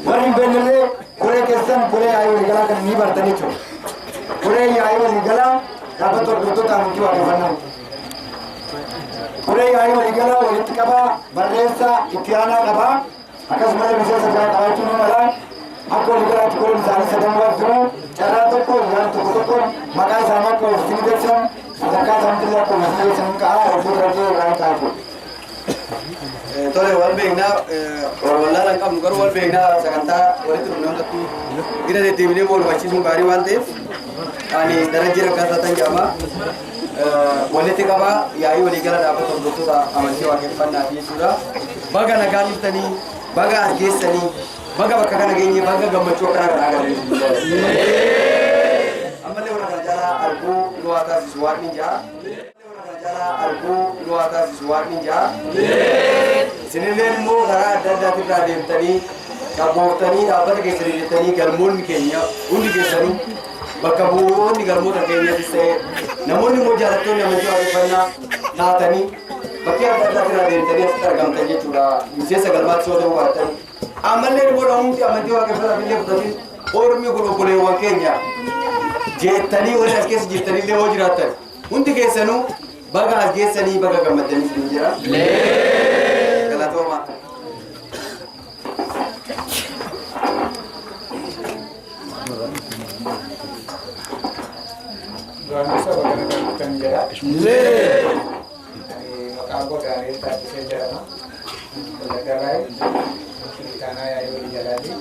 وري بيننا كوري كسان كوري أيوة رجلا كان نيبر تنيتو كوري أيوة رجلا دابا تقولتو تامن كيو أكفنا كوري أيوة رجلا ولتكبا بريسا إتيانا كبا أكاس ماذا بيسا سجاد أوتشونو ملا أكو رجلا تقول مثال سدم وقتو جراتو كو يان تقولتو مكان ساما كو استنيدكسن زكاة همتلا كو استنيدكسن كارا أرفض رجلا راي كافو tole wal beekna walla lan qabnu garuu wal beekna sagantaa walitti dhufnaan tattu gida deddeebinee boolu bachiisuun gaarii waan ta'eef ani darajjii rakkaatan jedhama walitti qabaa yaa'ii walii gara dhaabbata hordoftoota amantii waaqeffannaa fi jechuudha baga nagaan dhiftanii baga as geessanii baga bakka kana geenye baga gammachuu akkana kan agarre ammallee warra kana jalaa arguu nu haa taasisu waan ni ja'a argu dua kali suat ninja. Sini lemu karena ada kita deemtanii kabootanii dhaabbata keessa deemtanii galmoonni keenya hundi keessanii bakka bu'oonni galmoota keenyattis ta'e namoonni immoo jaalattoonni amantii waaqeffannaa taatanii bakkee adda addaa irraa deemtanii asitti argamtan jechuudha. Miseensa galmaatti soo ta'uu baattan ammallee immoo namoonni amantii waaqeffannaa illee fudhatin ormi kun obboleewwan keenya jeettanii warri as keessa jirtanii illee hoo jiraattan hundi keessanuu baga as geessanii baga gammadanii isin jira. Galatooma. Doamne să vă gândească în gera. Maka godare ta se jara. Lagarai. Kitana ya yo jalali.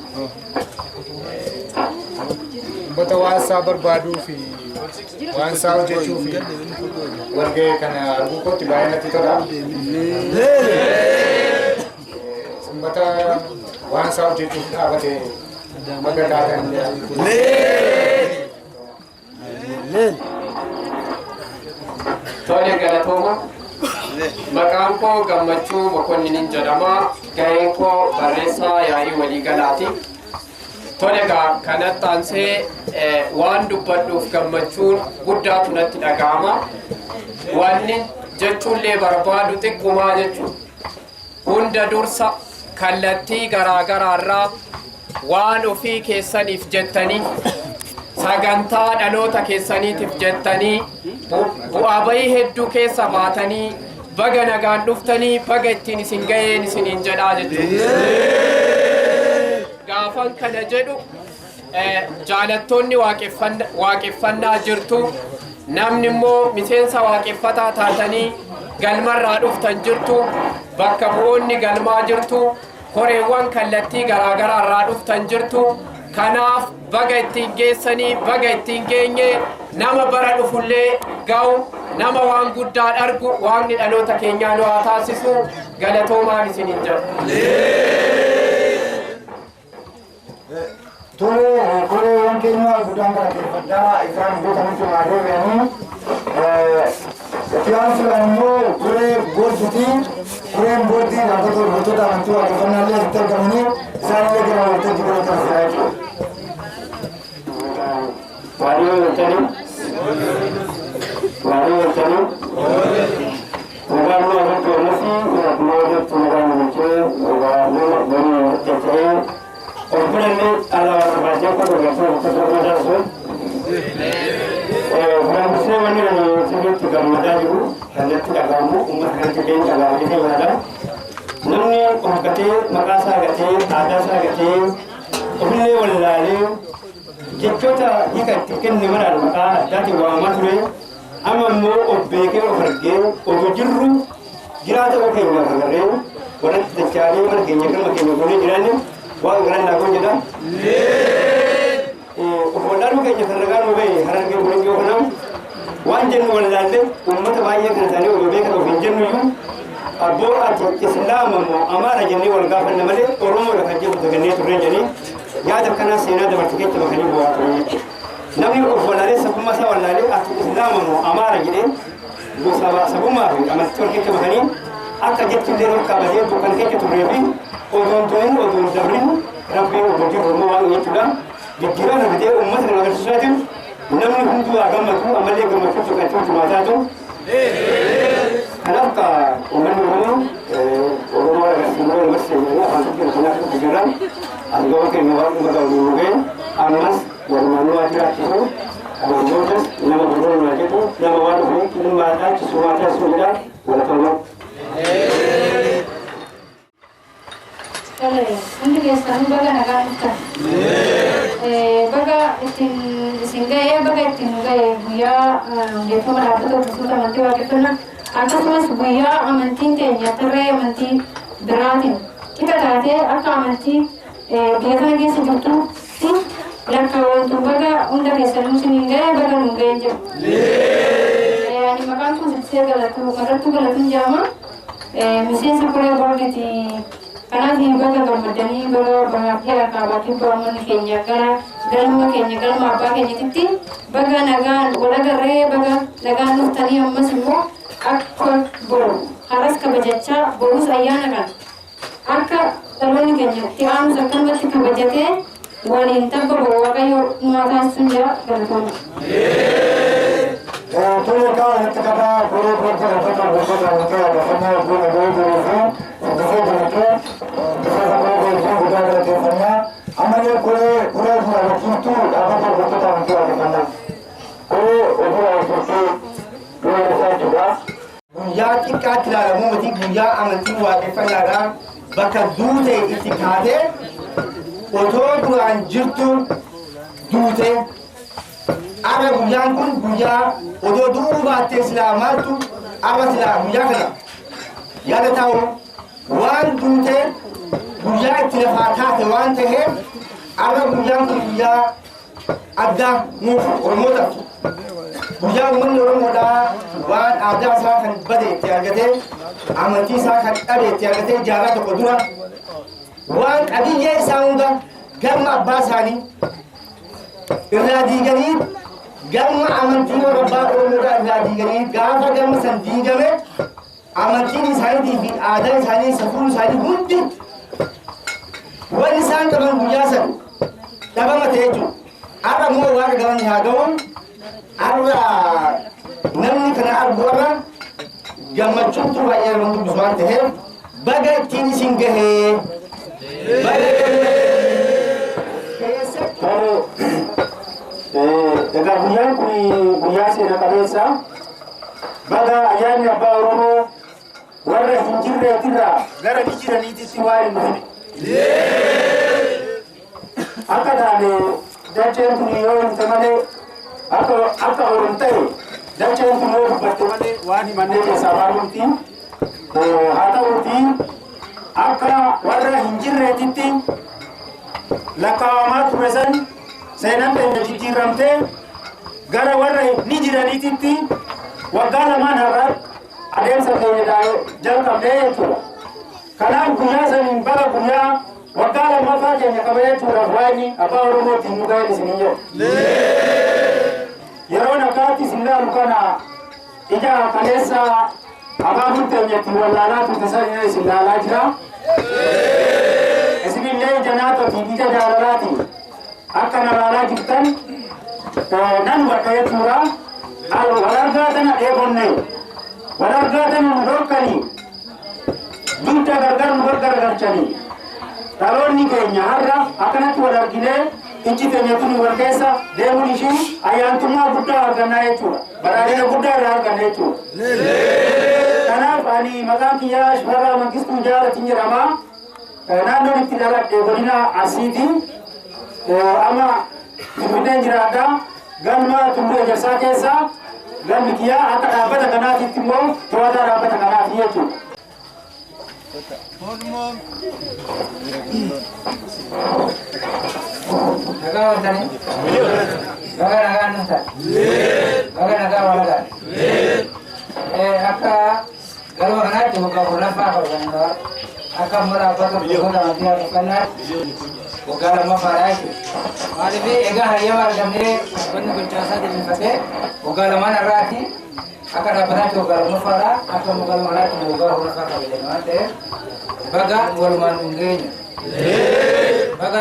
Bota wasa barbadu fi wan saw jechu fi warge kana argu ko tibaya ti tora. Bota wan saw jechu abate magada kan Tole galatooma maqaan koo gammachuu mokonnin jedhama gaheen koo barreessaa yaa'ii waliigalaati. Tole kanatti aansee waan dubbadhuuf gammachuun guddaatu natti dhaga'ama. Wanni jechuullee barbaadu xiqqummaa jechuudha. Hunda dursa kallattii garaagaraarraa waan ofii keessaniif jettanii sagantaa dhaloota keessaniitiif jettanii bu'aa bahii hedduu keessa baatanii baga nagaan dhuftanii baga ittiin isin ga'een isiniin jedhaa jechuudha. Gaafan kana jedhu jaalattoonni waaqeffannaa jirtu namni immoo miseensa waaqeffataa taatanii galmarraa dhuftan jirtu bakka bu'oonni galmaa jirtu koreewwan kallattii garaagaraarraa dhuftan jirtu. Kanaaf baga ittiin geessanii baga ittiin geenye nama bara dhufullee ga'u nama waan guddaa argu waaqni dhaloota keenyaa nu haa taasisu galatoomaan isiniin jedhu. Tole koreewwan keenya guddaan galateeffadhaa isaan beekamti maadee beekanii Fiyaansuudhaan immoo koree boordiitii koreen boordii dhaabbata hordoftoota amantii waaqeffannaa illee asitti argamanii isaanillee gara waltajjii godhatan jira jechuudha. Wario Wantani, Nagaan nu akan promosi, nak mau nagaan muncul, nagaan nu beri cecah. Orang ini ala raja kau berasa macam macam tu. Orang Muslim ini sebut tiga macam itu, hanya tiga kamu, umat hanya tiga kamu ini ada. Namni orang kati, makasa kati, ada sa kati, ini walali. Jechoota hiika itti kenne mana maqaa addaatiin waamamaa ture amma immoo of beekee of argee osoo jirru jiraata of keenya agarree warratti dachaalee mana keenya galma keenya goonee jiraanne waan garan naa goon jedha. Of wallaaluu keenya kan ragaa nu bahe harargee goonee yoo kanaaf waan jennu wallaalle uummata baay'ee kan isaanii osoo beekan of hin jennu iyyuu abboo ati islaama moo amaara jennee wal gaafanne malee oromoodha kan jedhu dagannee turree jedhanii yaada kana seenaa dabarti keessa bakanii bu'aa turanii namni of wallaalee sabummaa isaa wallaalee ati islaama moo amaara jedhee sabummaa fi amantii wal keessa bakanii akka jechuullee rokkaa bahee bokkan keessa turree fi odoon tu'in odoon dabrin rabbiin odoo jirru immoo waan jechuudha jijjiirama fidee uummata kan agarsiisaatiin namni hunduu haa gammatu ammallee gammachuu tuqachuun tumaataatu kanaaf ka uummanni oromoo agarsiisuu agarsiisuu afaan tokko kanaaf jiran argama keenya waan dhuga dhugeen ammas walumaanuu ajiraachisu amantotas nama gurguruu na jedhu nama waan dhufu ilmaa dhaachisu waa taasisuudha walakama. Hundi keessanuu baga nagaan dhuftan. Baga ittiin isin ga'ee baga ittiin ga'e guyyaa hundeeffama dhaabbata hordoftoota amantii waaqeffannaa akkasumas guyyaa amantiin keenya tarree amantii biraatiin qixa taatee akka amantii biyya kana keessa jirtutti lakkaawwantu baga hunda keessanuu isiniin ga'e baga nuun ga'ee jiru. Ani maqaan kun sidsee magartuu galatuun jedhama. Miseensa koree boordiiti. Kanaaf baga gammadanii baga bahaafii akaabaatii ba'amonni keenya gara galma keenya galma abbaa keenyatti baga nagaan wal agarree baga nagaan dhuftanii ammas immoo akka boru haras kabajachaa borus ayyaana kan akka dhaloonni keenya itti aanus akkanumatti kabajatee waliin tabba boru waaqayyo nuwaa taasisuun jira galatooma. Tole kau yang terkadang boleh berjalan dengan berjalan dengan bersama boleh berjalan bisa berjalan bisa sampai berjalan berjalan dengan amalnya boleh sudah begitu apa yang berjalan dengan dengan boleh seperti boleh saya juga Guyyaa xiqqaatti ilaalamu miti guyyaa amantii waaqeffannaadhaan bakka duute itti kaatee otoo duraan jirtu duute arra guyyaan kun guyyaa otoo du'uu baattee silaa maaltu arra silaa guyyaa kana yaada ta'u waan duute guyyaa itti lafaa taate waan ta'eef arra guyyaan kun guyyaa addaa nuuf oromootaaf guyyaa uummanni oromoodhaa waan aadaa isaa kan bade itti argatee amantii isaa kan dhabe itti argatee jaarraa tokko dura waan qabiyyee isaa hunda galma abbaa isaanii irraa diiganii galma amantii abbaa oromoodhaa irraa diiganii gaafa galma san diigame amantiin isaaniitii fi aadaa isaanii safuun isaanii hundi waan isaan qaban guyyaa san dhabamate jechuudha. Arra moo waan gaban haa ga'uun arra namni kana argu arra gammachuutu baay'ee nama dubbisu waan ta'eef baga ittiin isin gahee egaa guyyaan kun guyyaa seena qabeessa baga ayyaanni abbaa oromoo warra hin jirreetirraa gara ni jiraniititti waan hin dhufne akka taane dacheen kun yoo himte malee akka oron ta'e dacheen kun yoo dubbatte malee waan himannee keessaa baarumti haa ta'uuti akka warra hin jirreetitti lakkaawamaa ture san seenaan keenya jijjiiramtee gara warra ni jiraniititti waggaa lamaan har'a adeemsa keenya jalqabnee jechuudha. Kanaaf guyyaa saniin bara guyyaa waggaa lammaffaa keenya qabee jechuudhaaf waa'ee abbaa oromootiin nu ga'een isin hin jedhu. Yeroon akkaatti isin laalu kana ija kaleessa abaabuun keenya ittiin wallaalaa turte sana isin laalaa jira. Isinillee ija naatootiin ija jaalalaatiin akka na laalaa jirtan nan bakka jechuudha. Wal argaa tana dheebonne wal argaa tana nu dhorkanii dugda gargar nu gargargalchanii dhaloonni keenya har'a akkanatti wal arginee ijji keenya tuni wal keessa deemuun ishii ayyaantummaa guddaa argannaa jechuudha. Badhaadhina guddaa irraa arganna jechuudha. Kanaaf ani maqaan kiyyaa Shifarraa Mangistuu Jaalatiin jedhama. Naannoon itti dhaladhe godina Arsiiti. Amma Finfinneen jiraadha. Galma Tulluu Ejersaa keessa galmi kiyyaa akka dhaabbata kanaatitti immoo to'ataa dhaabbata kanaati jechuudha. Nagaa wantani? Nagaa nagaa nunta? Nagaa nagaa walagaa? Akka galma kanaatti waggaa kurnaffaa qabdanidha. Akka amma dhaabbata gosoota amantii waaqeffannaatti waggaa lammaffaadha jechuudha. Maaliif egaa hayyama argamnee wanni gochaasaa deemsifatee waggaa lamaan irraatti akka dhaabbataatti waggaa lammaffaadha. Akka galma kanaatti waggaa kurnaffaa qabdan waan ta'eef baga walumaan hin geenye. Baga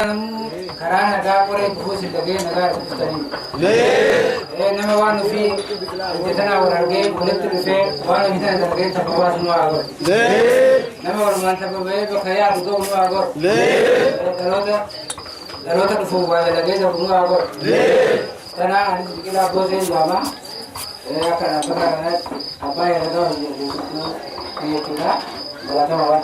karena naga kore buku lagi naga nama wanu fi jatana warga kulit teruse wanu kita naga tapawa semua agor nama orang mantap beberapa kaya rudo semua agor Lalu tuh fuwa lagi jauh semua agor karena kita bosen lama karena apa yang ada di kita berada lawan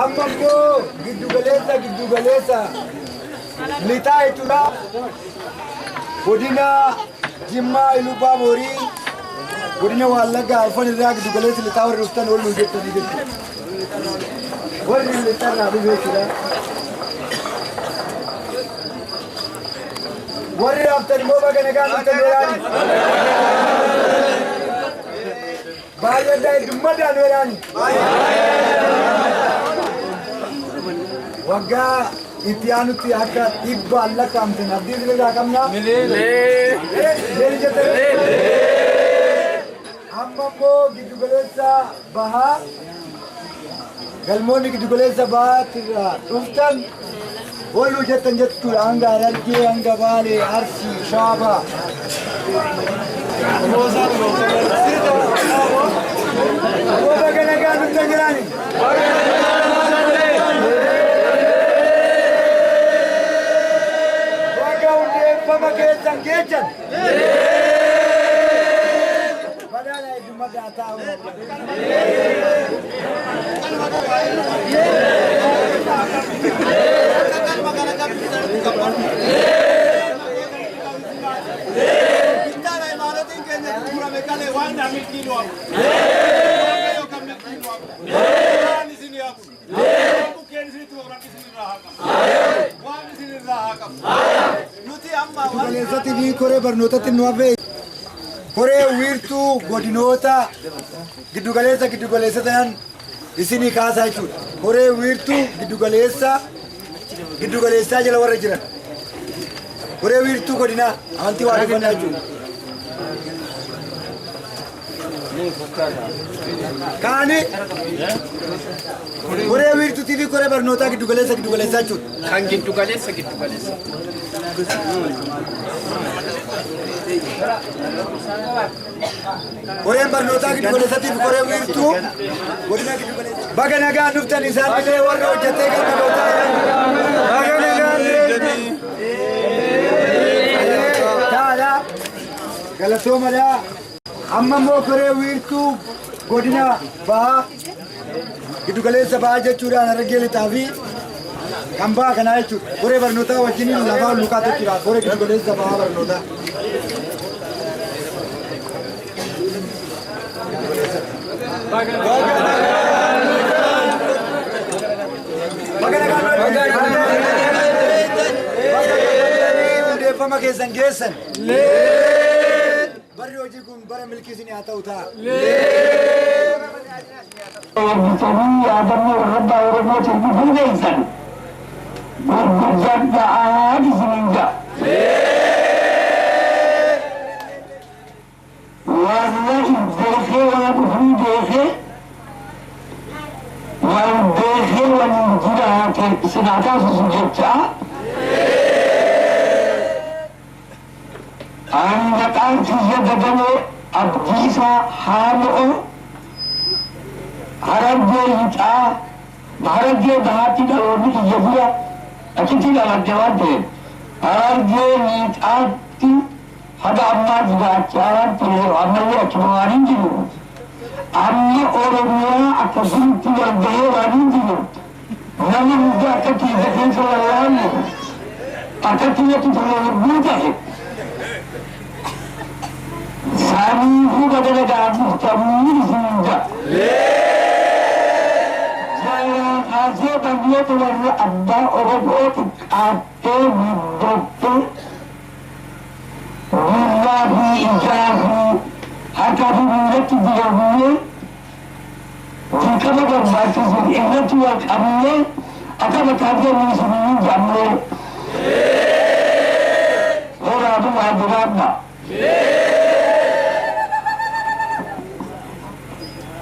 amma ko giddu galesa lita itula godina jimma iluba mori godina wallaga alfan irra giddu galesa lita war rustan wal mujetto digit wal lita na bi bekira wari after mo baga naga mutelani baaya dai dumada nerani wagga ityanuti akka ibba alla kamte nabdi diga kamna le jete ammambo gidugolesa baha galmoni gidugolesa baha tira uftan wolu jetan jettu anga ralge anga bale arsi shaba woga naga nutangrani Sanggejan. Padahal itu mada tahu. Kita nak malu tinggal ni kurang mereka lewat dah mikir luar. Mereka kan mikir luar. Orang di sini aku. Aku kian sini tu orang di sini rahakam. Orang di sini rahakam. Gidugaleessa TV koree barnootatti nu hafe koree wiirtuu godinoota giddugaleessa ta'an isinii kaasaa jechuudha. Koree wiirtuu giddugaleessaa jala warra jiran koree wiirtuu godinaa amantii waaqeffannaa jechuudha. Kaani koree wiirtuu TV koree barnootaa giddugaleessaa jechuudha. Kan giddugaleessa. Koreen barnootaa giddugaleessatiif koree wiirtuu godina giddugaleessa. Baga nagaan dhuftan isaan illee warra hojjetee galma baga nagaan taadha galatoomadha. Amma immoo koree wiirtuu godina bahaa giddugaleessa bahaa jechuudhaan Harargee lixaa fi kan bahaa kanaa jechuudha. Koree barnootaa wajjin lafaa lukaa jechuudha. Koree giddugaleessa bahaa barnootaa. Hundeeffama keessan geessan barri hojii kun bara milkii isinii haa ta'u ta'a. Bitanii yaadannoo irratti Oromootiin dhufuu beektan gurguddadhaa isiniin ga'a. Warra beekee waan dhufuu beekee waan beekee waliin jiraate isin haa taasisu jechaa. Ani maqaan kiyya Gadamoo Abdiisaa Haano'oo Harargee lixaa Harargee bahaatti dhaloonni kiyya bira achitti dhaladhe waan ta'eef Harargee lixaatti haga ammaa jiraachaa waan ta'eef ammallee achuma waan hin jiru. Amma Oromiyaa akkasitti walgahee waan hin jiru. Namni hundi akka kiyya keessa wallaalle akka kiyyatti tole hedduu ta'e. Sani juga delegasi kami sehingga jangan aja bagi tuan ada orang-orang atau hidup bila fi ijaafi harkaa fi miilatti digamuunee dirqama barbaachisu irratti wal qabnee akka mataatee miisinii jennee waraabuu waan duraanna.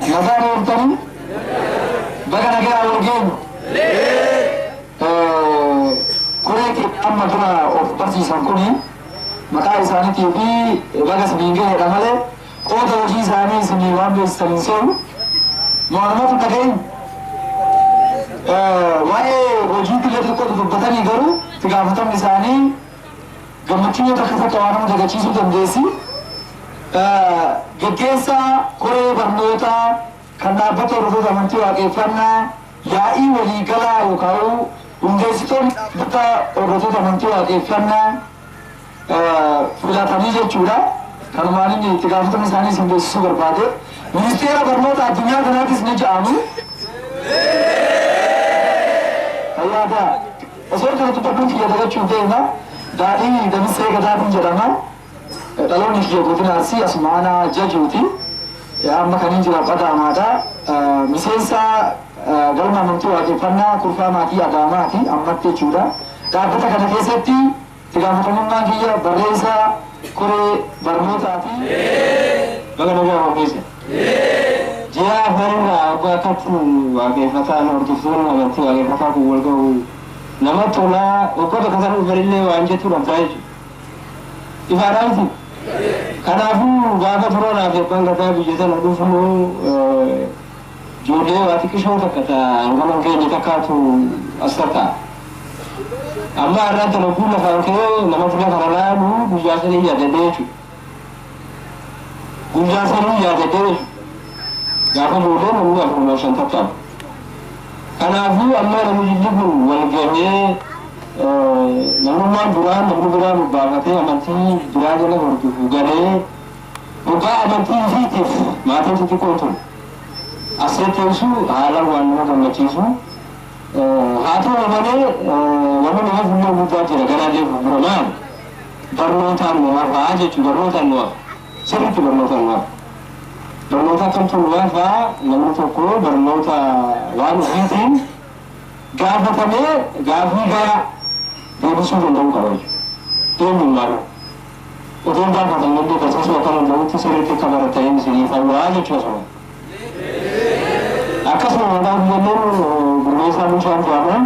Nagaan ooltanii baga nagaa wal geenyu. Kuree amma dura of barsiisan kuni maqaa isaaniitii fi baga siniin gaheedha malee qooda hojii isaanii isinii waan beeksisan hin seenu. Maalumatu dhagahin waa'ee hojii biyya tokko dubbatanii garuu itti gaafatamni isaanii gammachuu takka takka waan nama dagachiisuu dandeessi. Gaggeessaa koree barnootaa kan dhaabbata hordoftoota amantii waaqeffannaa yaa'ii waliigalaa yookaan hundeessitoonni dhaabbata hordoftoota amantii waaqeffannaa filatanii jechuudha. Kanumaan inni itti gaafatamni isaanii isin beeksisuu barbaade. Ministeera barnoota addunyaa kanaatis ni jedhamu. Fayyaada. Osoo kana tuffatuun kiyya dagachuu deema. Daadhii Damisee Gadaatiin jedhama. Dhaloonni kiyya godinaasi Asmaanaa Jajuuti. Amma kan hin jira Qadaamaadha. Miseensa galma amantii waaqeffannaa kurfaa maatii Adaamaati ammatti jechuudha. Dhaabbata kana keessatti itti gaafatamummaan kiyya barreessaa koree barnootaati. Baga nagaa ogeessa. Ji'a afarirraa abbaa akkatti waaqeffataan hordoftoonni amantii waaqeffataa kun wal ga'u nama tolaa waggoota kasan dhufarillee waan jettu dhabdaa jechuudha. Ifaadhaanti. Kanaafuu gaafa turoodhaaf eebbaan gataa biyya sana dhufu ijoollee waa xiqqishoo takka hangama keenya takkaatu as tatta'a. Amma har'aan tana kun lafaan ka'ee nama fila kana laalu guyyaa sanii yaadadee jechuudha. Guyyaa sanii yaadadee gaafa booddee namni afuruma shan tattaa'u. Kanaafuu amma namni kun wal gahee namummaan duraan namni biraan baafatee amantii duraa jala hordofu galee dhugaa amantii isiitiif maatiin xixiqqoo tun asirratti ibsu haala waan nama gammachiisu haa ta'u malee wanni nama funyoo guddaa jira garaalee gurguramaan barnootaan nu hafaa jechuudha barnootaan nu hafa sirriitti barnootaan nu hafa barnoota akkamtu nu hafa namni tokko barnoota waan ofiitiin gaafatamee gaafii garaa deebisuu danda'uu qaba jechuudha. Eenyummaan otoon gaafatamee barsiisuu akka danda'utti sirriitti akka baratanii isinii fayyaa jechuudha. Akkasuma maqaan jenneen gurmeessaa bishaan jedhama.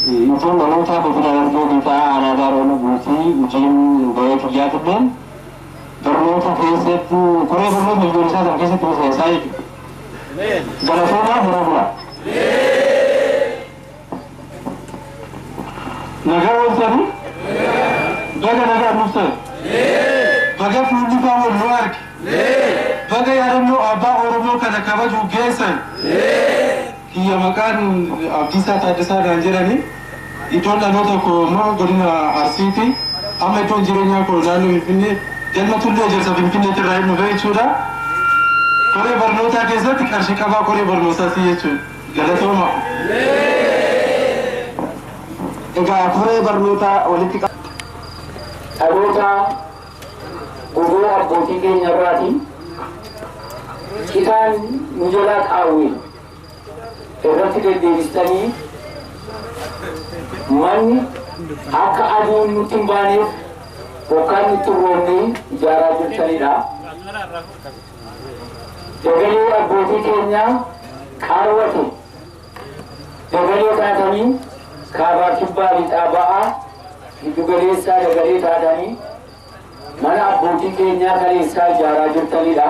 Ijoon dhaloota godina Harargee Lixaa aanaa Daaroo Buutii hojiin bahee xiyyaatulleen barnoota keessatti koree barnoota biyyoon isaa sana keessatti miseensaa jechuudha. Galatoomaa hora bula. Nagaa ooltanii? Baga nagaa dhuftan? Baga fuulli faa wal nu arge? Baga yaadannoo abbaa Oromoo kana kabajuu geessan? Kiyya maqaan Abdiisaa Taaddasaa dhaan jedhani. Iddoon dhaloota koo immoo godina Arsiiti. Amma iddoon jireenyaa koo naannoo Finfinnee galma Tulluu Ejersa Finfinneetti irraa hin dhufe jechuudha. Koree barnootaa keessatti qarshii qabaa koree barnootaati jechuudha. Galatooma. Egaa koree barnootaa walitti dhaloota gogoo abbootii keenya irraatiin citaan nu jalaa qaawwee irratti deddeebistanii manni akka aduun nutti hin baaneef bokkaan nutti hin roobne ijaaraa jirtanidha. Dagalee abbootii keenyaa qaawwate dagalee taatanii kaabaa kibbaa lixaa ba'aa giddu galeessaa dagalee taatanii mana abbootii keenyaa kaleessaa ijaaraa jirtanidha.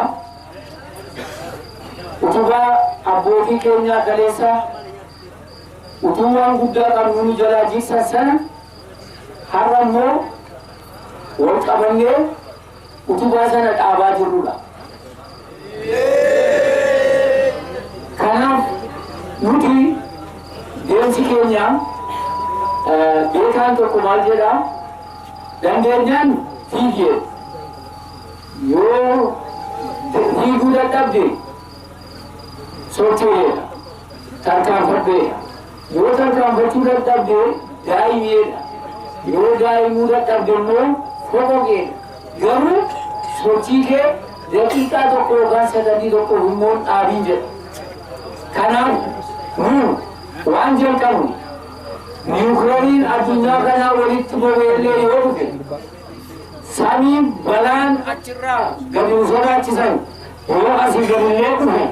Utubaa abbootii keenyaa kaleessaa utuu waan guddaa qabnu nu jalaa jigsan sana har'a immoo wal qabannee utubaa sana dhaabaa jirrudha. Kanaaf nuti deemsi keenya beekaan tokko maal jedhaa dandeenyaan fiigee yoo fiiguu dadhabde socho'eedha tarkaanfadheedha yoo tarkaanfachuu dadhabde daa'imeedha yoo daa'imuu dadhabde immoo foqoqeedha garuu sochii kee daqiiqaa tokko yookaan sakandii tokko humnoon dhaabii jedha. Kanaaf waan jalqabnu niwukileeriin addunyaa kanaa walitti bobeellee yoo dhufe samiin balaan achirraa gadi nu sodaachisan yoo asii gadillee dhufe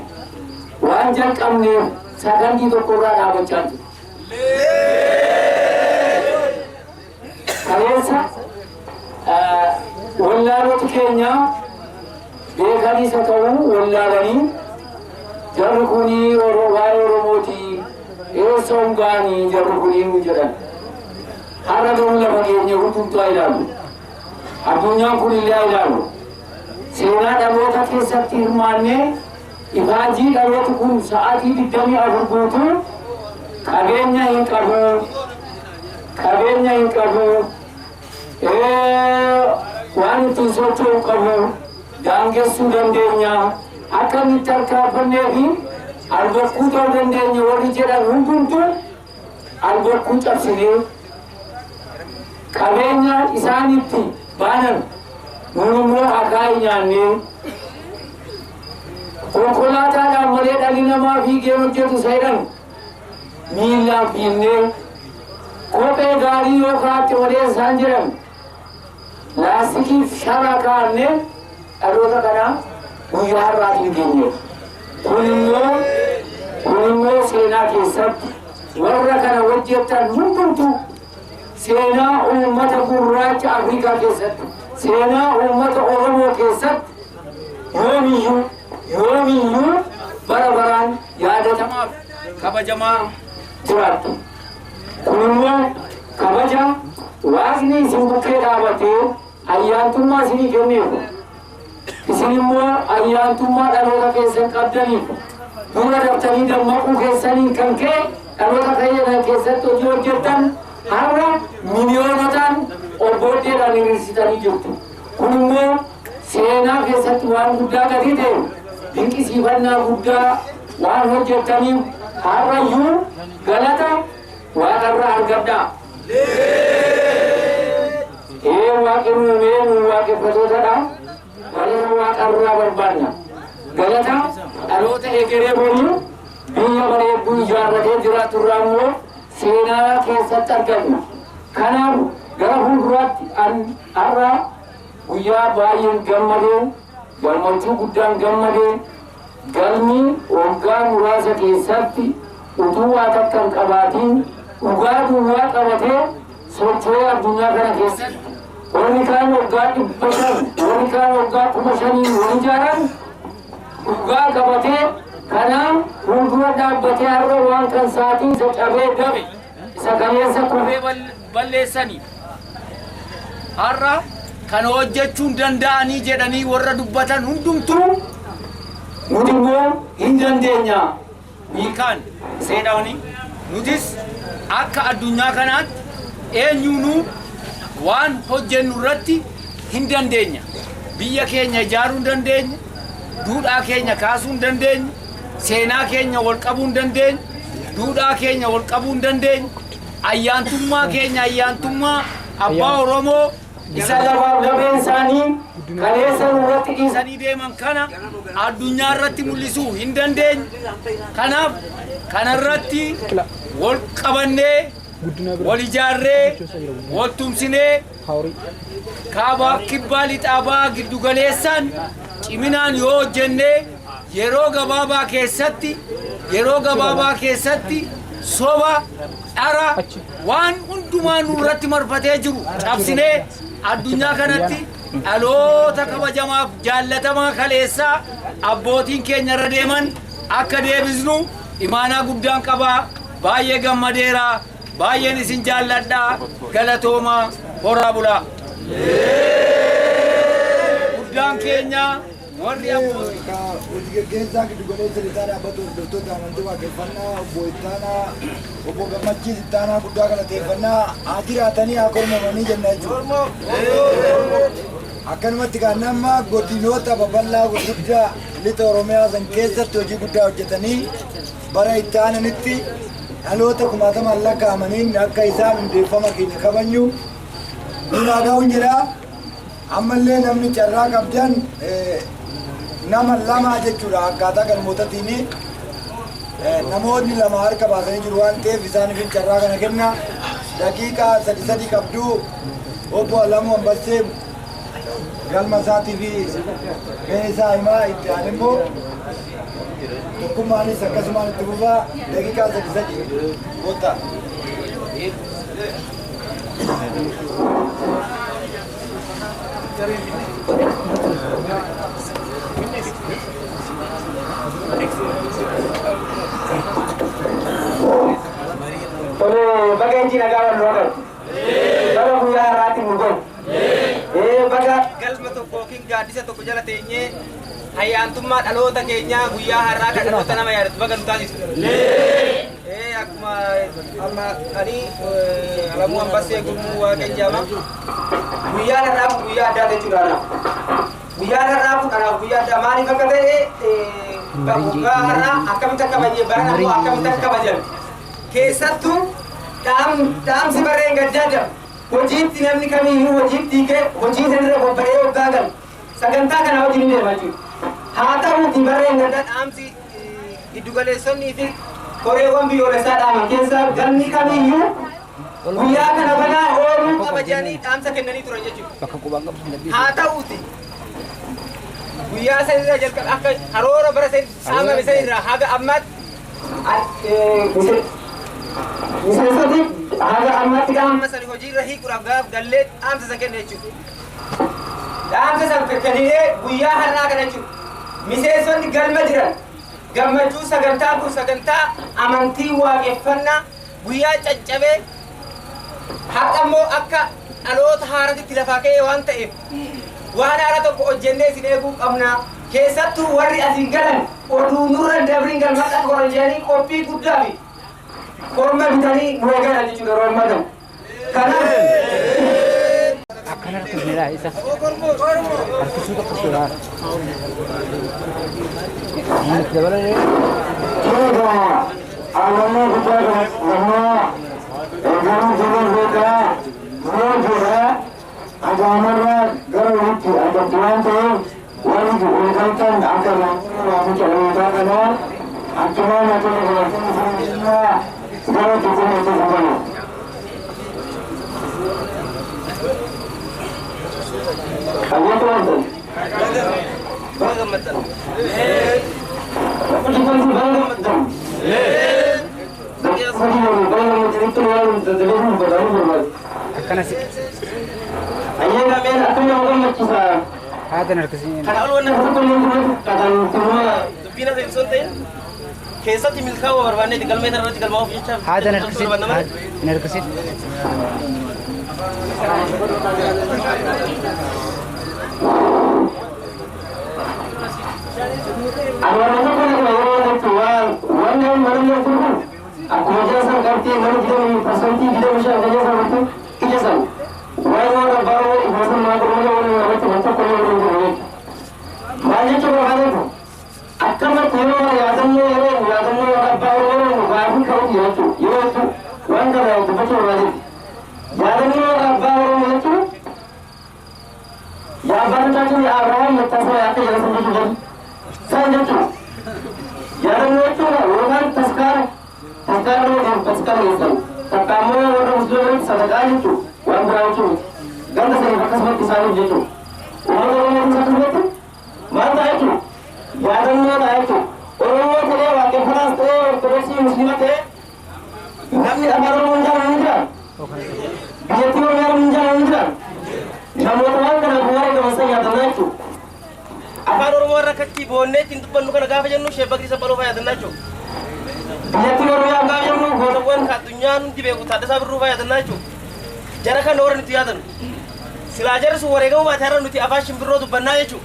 waan jalqabneef sakandii tokkorraa dhaabachaa jiru. Kaleessa wallaalota keenya beekaniis haa ta'u wallaalanii jarri kunii waa'ee Oromootii eessa hungaanii jarri kunii nu jedhan. Har'a garuu lafa keenya hundumtuu haa ilaalu. Addunyaan kun illee haa ilaalu. Seenaa dhaloota keessatti hirmaannee ifaajii dhaloota kun sa'aatii 24 guutuu qabeenya hin qabu. Qabeenya hin qabu. Waan ittiin socho'u qabu. Daangessuu dandeenya. Akkamitti harkaafannee fi albakkuu ta'uu dandeenya warri jedhan hundumtuu albakkuu cabsinee qabeenya isaanitti baanan nun immoo akaa'ii nyaannee konkolaataadhaan malee dhalli namaa fiigee hojjetu seedhan miillaan fiinnee kophee gaarii yoo kaa'atte malee isaan jedhan laastikiif shara kaa'annee dhaloota kanaa guyyaa har'aatiin geenye. Kun immoo seenaa keessatti warra kana hojjetan hundumtuu seenaa uummata gurraacha Afrikaa keessatti seenaa uummata Oromoo keessatti yoomiyyuu bara baraan yaadatamaaf kabajamaa jiraattu. Kun immoo kabaja waaqni isin bukkee dhaabatee ayyaantummaa isinii kenneefu. Isin immoo ayyaantummaa dhaloota keessan qabdaniif dura daftanii dammaquu keessaniin kan ka'e dhaloota keenya keessatti hojii hojjettan har'a miliyoonotaan obbooddeedhaan hiriirsitanii jirtu. Kun immoo seenaa keessatti waan guddaa gadi ta'e dinqisiifannaa guddaa waan hojjettaniif har'ayyuu galata waaqarraa argadhaa. Waaqni nu waaqeffatootadha. Galata waaqarraa barbaadna. Galata dhaloota egeree borii biyya bareedduu ijaarratee jiraaturraa immoo seenaa keessatti arganna. Kanaaf gara fuulduraatti har'a guyyaa baay'een gammadee gammachuu guddaan gammadee galmi waggaa muraasa keessatti utuu waa takka hin qabaatiin dhugaa duwwaa qabatee socho'ee addunyaa kana keessatti warri kaan waggaa 500 warri kaan waggaa 5,000 wal ijaaran dhugaa qabatee kanaan fuuldura dhaabbatee har'a waan kan saatii isa cabee dabe isa kaleessa kufee balleessanii har'a kana hojjechuun danda'anii jedhanii warra dubbatan hundumtuu nuti immoo hin dandeenya hiikaan seedhaanii nutis akka addunyaa kanaatti eenyuunuu waan hojjennu irratti hin dandeenya. Biyya keenya ijaaruu hin dandeenya, duudhaa keenya kaasuu hin dandeenya, seenaa keenya wal qabuu hin dandeenya, duudhaa keenya wal qabuu hin dandeenya, ayyaantummaa keenya ayyaantummaa abbaa Oromoo isa lafaaf labeen isaanii kaleessa irratti dhiisanii deeman kana addunyaa irratti mul'isuu hin dandeenye. Kanaaf kanarratti wal qabannee wal ijaarree wal tumsinee kaabaa kibbaa lixaabaa giddu galeessaan ciminaan yoo hojjennee yeroo gabaabaa keessatti soba dhara waan hundumaa nurratti marfatee jiru cabsinee addunyaa kanatti dhaloota kabajamaaf jaallatamaa kaleessaa abbootiin keenya irra deeman akka deebisnu imaanaa guddaan qabaa. Baay'ee gammadeera. Baay'een isin jaalladhaa. Galatoomaa horaa bulaa. Guddaan keenya warri abbootii gaggeessaa giddu galeessa lixaa dhaabbatu hordoftoota amantii waaqeffannaa obbo Ittaanaa obbo Gammachiis Ittaanaa guddaa galateeffannaa haa jiraatanii haa kormamanii jenna jechuudha. Akkanumatti kan nama godinoota babal'aa gurguddaa lixa Oromiyaa san keessatti hojii guddaa hojjetanii bara itti aananitti dhaloota 10,000 lakkaa'amaniin akka isaan hundeeffama keenya kabajnu nunaa ga'uun jedha. ammallee namni carraa qabdan nama lama jechuudha akkaataa galmootatiini namoonni lama harka baasanii jiru waan ta'eef isaaniif carraa kana kenna daqiiqaa sadi qabdu obbo Alamuu Ambassee galma isaatii fi gahee isaa himaa itti aan immoo tokkummaanis akkasumaan itti fufaa daqiiqaa sadi goota. Baga inci nagawan lokan. Baga kuya rati mugon. Baga galma tokko kin gaaddisa tokko jala teenyee ayyaantummaa dhaloota keenyaa guyyaa har'aa kan dhaloota nama yaadatu baga nu taasisu. Akkuma amma ani Alamuu Ambassee gurmuu Waaqeen jedhama. Guyyaa har'aa kun guyyaa addaa jechuudha. Guyyaa har'aa kun kanaaf guyyaa addaa maaliif akka ta'e guyyaa har'aa akkamitti akka kabajee baran ammoo akkamitti akka kabajan. Keessattuu dhaamsi barreen gaddaa jedhamu. Hojiitti namni kamiyyuu hojiitti hiikee hojii sanarra bobba'ee waggaa galu. Sagantaa kana wajjin ni deema jechuudha. Haa ta'uuti barreen gaddaa dhaamsi giddugaleessonnii fi koreewwan biyyoolessaa dhaaman keessaa galmi kamiyyuu guyyaa kana banaa ooluu kabajanii dhaamsa kennanii turan jechuudha. Haa ta'uuti guyyaa sanirraa jalqaba akka karoora bara saamame sanirraa haga ammaatti miseensoti haga ammatti amma sani hojiirra hiikuudhaaf gaaf gallee dhaamsa isa kenna jechuudha. Dhaamsa isa kennee guyyaa har'aa kana jechuudha. Miseensonni galma jiran gammachuu sagantaa kun sagantaa amantii waaqeffannaa guyyaa caccabee haqa immoo akka dhaloota haaraatti lafaa ka'ee waan ta'eef waan haara tokko hojjennee isin eeguu qabna. Keessattuu warri asiin galan oduu nurra dabriin galmadha qoran jedhanii qophii guddaa fi korma bitanii nu eegalan jechuudha yeroo ammaa kana. Kanaaf akkanarratti jira isa harkisuu tokko suuraa inni dabalee Alamuu guddaa nama eegamu jiruun beekaa yoo jira ajaamarraa gara walitti adabdu waan ta'eef warri eegaltan akka waamicha dhalootaa kanaa akkumaa matuma gabatanii fuuldinaa gara tokkoon itti fufamu. Ayyatu wantan. baga gammaddan. Kutu kutu baga gammaddan. akkanas Ayyana men akkuma gammachisa. haadan harkisii Kana ol wanna dubbiin hafe ibsoon ta'in keessatti milkaa'uu barbaanneeti galmee irratti galmaa'uuf jecha haadan harkisii hin harkisii Akkuma jelasan kartee nama 20% jelasan kijasan. Wayang baru ibasan makan orang orang itu untuk orang orang. Banyak coba ada tu. Akan bertemu yadannya orang baru orang baru kau dia tu. Ia tu wang kerana itu betul lagi. Yadannya orang baru itu. Ya baru saja ni Abraham bertasbih apa yang sampai tu. Saya tu. Yadannya itu orang taskar orang taskar itu. Tetamu orang muslim sedekah itu. Wan berautu, ganda saya bakas mati salu jetu. Orang satu betul, mana itu? Yarannya ada itu. Orang saya wakil panas terus muslimat kami agar menjalan. Dia tu orang menjalan. Namun orang kena buat ke masa yang ada itu. Apa orang rakati bonnet itu pun bukan agak jenuh sebab kita perlu bayar dana itu. Dia tu orang yang agak jenuh. Kalau bukan katunya nanti beku tak ada sabar bayar dana itu. Jara kan orang itu yadan. Silajar suara kamu macam nanti apa simbro tu benar itu.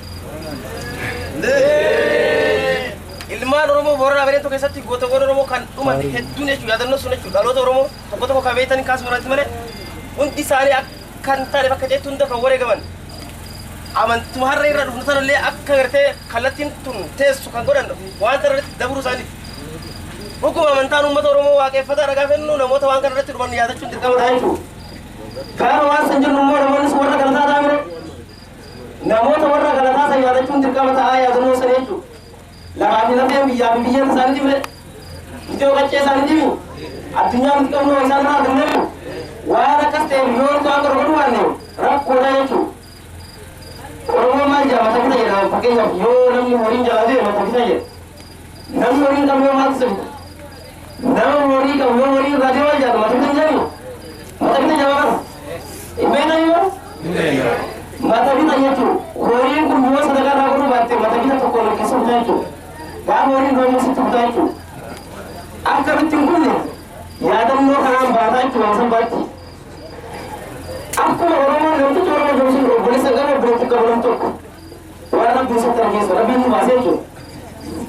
Ilman orang mau boran apa itu kisah tu gota orang mau kan umat dunia itu yadan nusun itu. Kalau tu orang mau apa tu kabetan kas murat mana? Unti sari akan tari pakai jatuh untuk kau orang kawan. Aman tumhar rela nusan le akan ngerti kalatin tun tes sukan koran. Wantar dabur sani. Hukum amantan umat orang mau wakai fata ragafen nu namo tawang kan reti rumah yadan cuntir kawan itu. Kalau wasan jenung orang manusia orang kerana ada namoota warra galataa san yaadachuun dirqama ta'aa yaadannoo san jechuudha. Lafaa fi lafeen biyyaa fi biyya isaanii dibne itoo qaccee isaanii dibi addunyaa nuti qabnu isaan irraa kennamu waan akkas ta'eef yoo nuti waan gargaaruu baanne rakkoodha jechuudha. Oromoon maal jedha mata bita jedhama fakkeenyaaf yoo namni horiin jalaatee mata bita jedha. Namni horiin qabu yoo maaltu sabita? Nama horii qabu yoo horii irraa deemaa jedha mata bita jedhani mata bita jedhama kana. Beekna yoo? Mata bita jechuudha. Horiin kun yoo sadaqaa irraa godhuu baatte mata bita tokko keessa bitaa jechuudha. Gaafa horiin doonii sitti bitaa jechuudha. Akkamitti hin kunne yaadannoo kanaan baataa jechuudha san baatti. Akkuma Oromoon namtichi Oromoo joosin obboleessa gama obboleetti qabalam tokko waan rabbiin isatti argeessa rabbiin nu baasee jechuudha.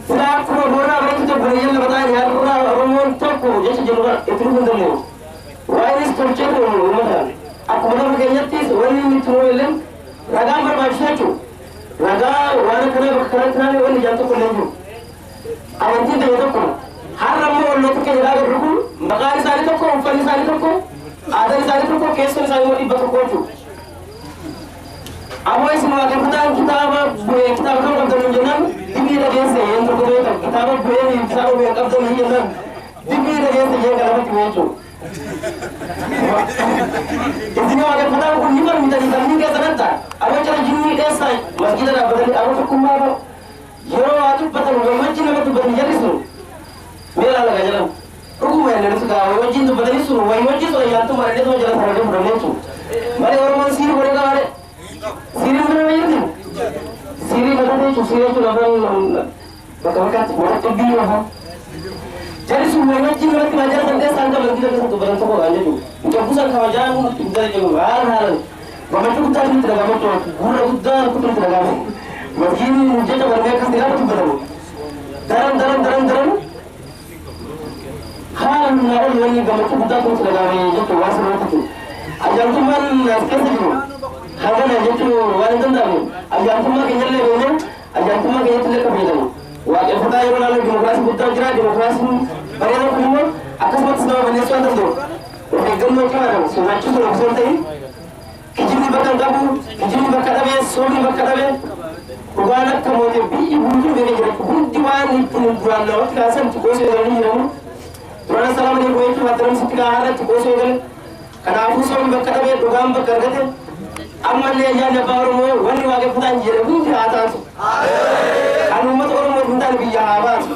Silaa akkuma boorraa bareetti tokko biyyan lama ta'an yaadurraa Oromoon tokko jecha jedhu itti dhufuu hin dandeenye. Waa'eenis tolchee uummataan akkuma nama keenyattis wanni inni itti nuu illee ragaan barbaachisa jechuudha. Ragaa waan akkanaa bakka kanatti naannoo wanni ijaan tokko illee jiru. Amantiin ta'e tokko har'a immoo walloota keenya irraa gad kun maqaan isaanii tokko uffanni isaanii tokko aadaan isaanii tokko keessoon isaanii immoo dhibba tokko jechuudha. Ammoo isin waaqeffataan kitaaba bu'ee kitaaba kan qabdan jennaan dibbii dhageesse yeen tokko beekan kitaaba bu'ee kitaaba bu'ee qabdan jennaan dibbii dhageesse yeen galabatti bu'ee jechuudha. Isin waaqeffataan kun ni falmitanii kanneen keessa dhatta amma jara jinnii keessa masjida dhaabbatanii amma tokkummaa qabu yeroo waa dubbatan gammachi nama dubbatan jallisu meela laga jalan dhuguma inni suka wajjin dubbatanii sun wajjin sun ayyaantu maradee sama jalan sararee fudhannee jechuudha. Malee Oromoon siirii godhee qabaadhe siirii bira wayyatin siirii batatee jechuudha siirii jechuudha afaan bakka bakkaatti wata dhibbii lafa jari sun wajjin namatti baajara san keessaa hanga masjida keessa dubbatan tokko kan jechuudha. Mucabbusan kabajaa kun ibsara jedhu haala haalan gammachuu guddaa itti dhagaamachuu gurra guddaa kutu itti dhagaame masjiidni jecha barnee akkas dhiyaatu dubbatamu daran haalan naawol wanni gammachuu guddaa kutu itti dhagaame jechuudha waan sirriitti ayyaantummaan as keessa jiru hangana jechuun waan hin danda'amu ayyaantummaa keenyallee beekne ayyaantummaa keenyatti illee fayyadamu waaqeffataa yeroo naannoo dimokiraasii guddaa jira dimokiraasiin bareeda kun immoo akkasumatti nama balleessuu waan danda'u of eeggannoo cimaadhaan sodaachisuu osoo hin ta'in kijibni bakka hin qabu kijibni bakka dhabee soomni bakka dhabee dhugaan akka mootii biyyi hunduu beekee jira hundi waan ittiin duraan namatti kaasan xiqqoosoo eegalanii jiramu duraan salaama ni gochuu maxxanamsitti kaa'aadha xiqqoosoo eegale kanaafuu soomni bakka dhabee dhugaan bakka argate ammallee ayyaanni abbaa Oromoo wanni waaqeffataan jedhe hundi haa taatu. Kan uummata Oromoo hundaan biyya haa baatu.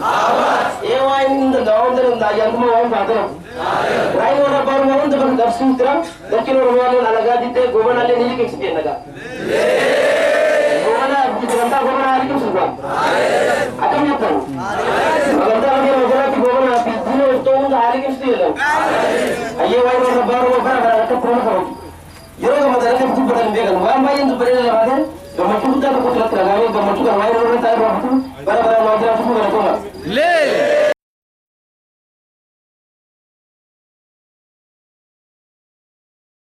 Waan hin danda'u hunda danda'a ayyaantummaa waan faatanamu. Raayii warra abbaa Oromoo hunda bakka qabsuu jira lakkiin Oromiyaaleen alagaa diddee goobanaallee ni liqeessitee nagaa. Goobana sagantaa goobanaa haa liqeessu dura. Akkam jettan. Sagantaa lafa jalatti goobanaa fi diinoo iftoo hunda haa liqeessitu jedhamu. Ayyee waa'ee warra abbaa Oromoo bara bara akka turama kabaju. Yeroo gammadanii dubbatan